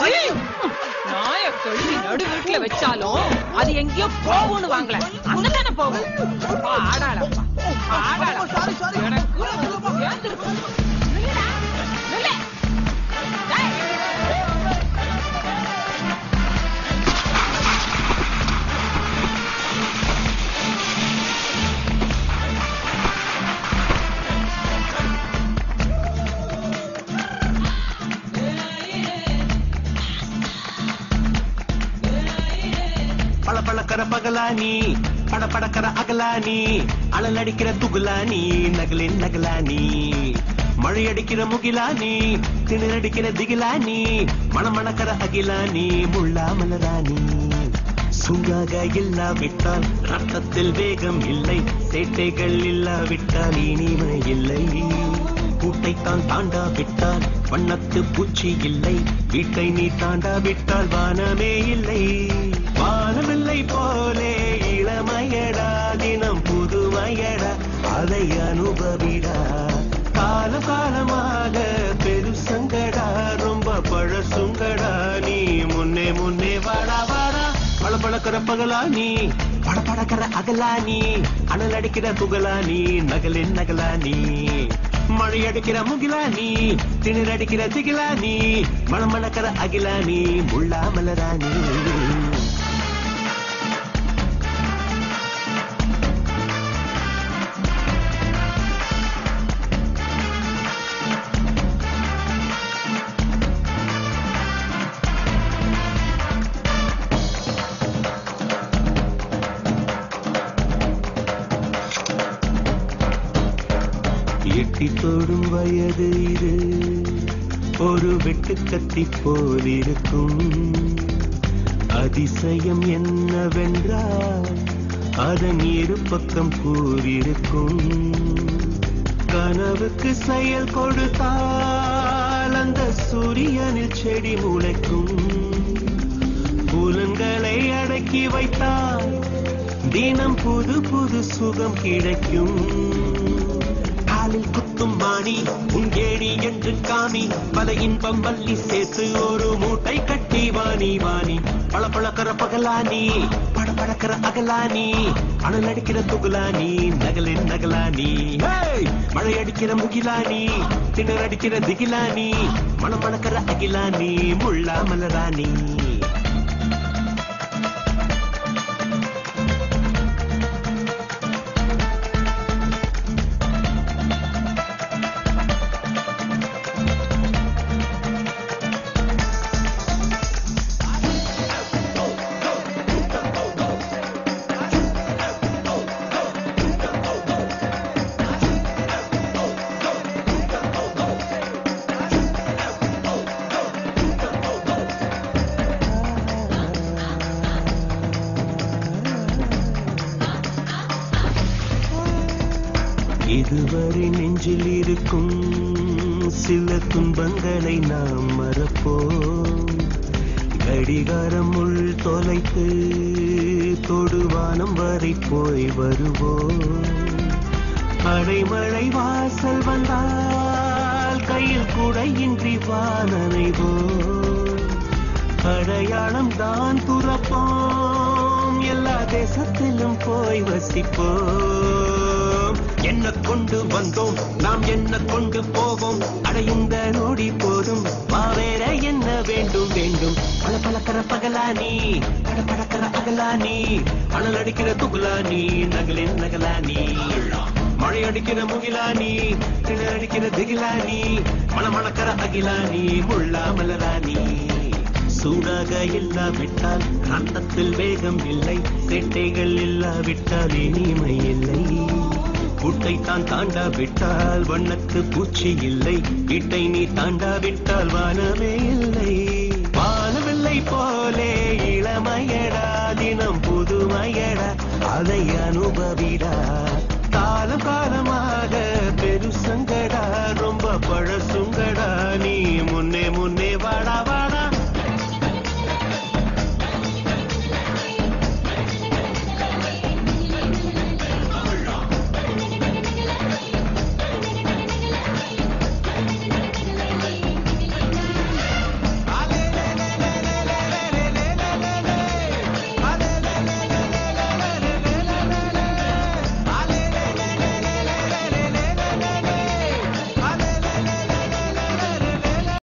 நாய கழுவி நடு வீட்டுல வச்சாலும் அது எங்கேயோ போகும்னு வாங்கல அங்கதானே போகும். ஆடாளப்பா பழப்பழக்கிற பகலானி படப்படக்கிற அகலானி அழல் அடிக்கிற துகுலானி நகலின் நகலானி மழை அடிக்கிற முகிலானி திணறடிக்கிற திகிலானி மணமணக்கிற அகிலானி முள்ளா மலராணி சூடாக இல்லாவிட்டால் ரத்தத்தில் வேகம் இல்லை சேட்டைகள் இல்லாவிட்டால் இனிமை இல்லை கூட்டைத்தான் தாண்டாவிட்டால் வண்ணத்து பூச்சி இல்லை வீட்டை நீ தாண்டாவிட்டால் வானமே இல்லை வானமில்லை போலே இளமையடா தினம் புதுமையடா அதை அனுபவிடா காலம் காலமாக பெருசங்கடா ரொம்ப பழசுங்கடா நீ முன்னே முன்னே வாடா வாடா பழப்பழக்கிற பகலானி படப்படக்கிற அகலானி அனல் அடிக்கிற புகழானி நகலின் நகலானி மழை அடிக்கிற முகிலானி திணறடிக்கிற திகிலானி மணமணக்கிற அகிலானி முள்ளா மலராணி எட்டி தொடும் வயது இது ஒரு வெட்டுக்கத்தி போல் இருக்கும் அதிசயம் என்னவென்றால் அதன் இரு பக்கம் கூறிருக்கும் கனவுக்கு செயல் கொடுத்தால் அந்த சூரியனில் செடி முளைக்கும் புலன்களை அடக்கி வைத்தால் தினம் புது புது சுகம் கிடைக்கும் குத்தும் மாணி உங்கேடி என்று காமி பல இன்பம் வள்ளி சேர்த்து ஒரு மூட்டை கட்டி வாணி வாணி பழப்பழக்கிற பகலானி படப்படக்கிற அகலானி அனல் அடிக்கிற துகுலானி நகலின் நகலானி மழை அடிக்கிற முகிலானி திணற அடிக்கிற திகிலானி மணமணக்கிற அகிலானி முள்ளா மலராணி இதுவரை நெஞ்சில் இருக்கும் சில துன்பங்களை நாம் மறப்போம் கடிகாரம் உள் தொலைத்து தொடுவானம் வரை போய் வருவோம் அடைமழை வாசல் வந்தால் கையில் குடையின்றி வானனைவோம் அடையாளம் தான் துறப்போம் எல்லா தேசத்திலும் போய் வசிப்போம் என்ன கொண்டு வந்தோம் நாம் என்ன கொண்டு போவோம் அடையுந்த நோடி போதும் வேற என்ன வேண்டும் வேண்டும் பழப்பழக்கிற பகலானி படப்படக்கிற அகலானி அனல் அடிக்கிற துகுலானி நகலின் நகலானி மழை அடிக்கிற முகிலானி திணற அடிக்கிற திகிலானி மணமணக்கிற அகிலானி முள்ளா மலராணி சூடாக இல்லாவிட்டால் ரத்தத்தில் வேகம் இல்லை சேட்டைகள் இல்லாவிட்டால் இனிமை இல்லை கூட்டைத்தான் தாண்டாவிட்டால் வண்ணத்து பூச்சி இல்லை வீட்டை நீ தாண்டாவிட்டால் வானமே இல்லை வானவில்லை போலே இளமையடா தினம் புதுமையடா அதை அனுபவிடா